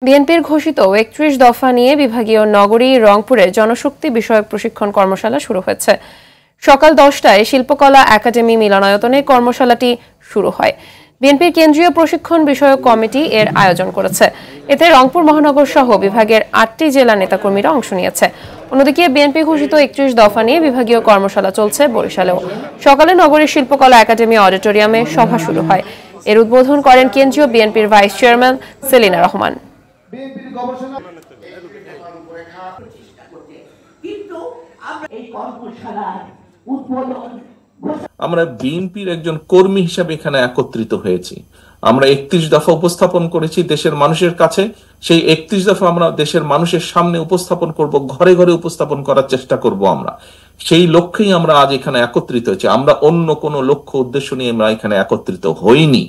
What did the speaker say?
বিএনপির ঘোষিত ৩১ দফা নিয়ে বিভাগীয় নগরী রংপুরে জনশক্তি বিষয়ক প্রশিক্ষণ কর্মশালা শুরু হয়েছে। সকাল 10টায় শিল্পকলা একাডেমি মিলনায়তনে কর্মশালাটি শুরু হয়। বিএনপির কেন্দ্রীয় প্রশিক্ষণ বিষয়ক কমিটি এর আয়োজন করেছে। এতে রংপুর মহানগর সহ বিভাগের ৮টি জেলা নেতাকর্মীরা অংশ নিয়েছে। অন্যদিকে বিএনপি ঘোষিত ৩১ দফা নিয়ে বিভাগীয় কর্মশালা চলছে বরিশালেও। সকালে নগরীর শিল্পকলা একাডেমি অডিটোরিয়ামে সভা শুরু হয়। এর উদ্বোধন করেন কেন্দ্রীয় বিএনপির ভাইস চেয়ারম্যান সেলিনা রহমান। আমরা বিএনপির একজন কর্মী হিসাবে এখানে একত্রিত হয়েছি। আমরা ৩১ দফা উপস্থাপন করেছি দেশের মানুষের কাছে। সেই ৩১ দফা আমরা দেশের মানুষের সামনে উপস্থাপন করব, ঘরে ঘরে উপস্থাপন করার চেষ্টা করব। আমরা সেই লক্ষ্যেই আমরা আজ এখানে একত্রিত হয়েছি। আমরা অন্য কোনো লক্ষ্য উদ্দেশ্য নিয়ে আমরা এখানে একত্রিত হইনি।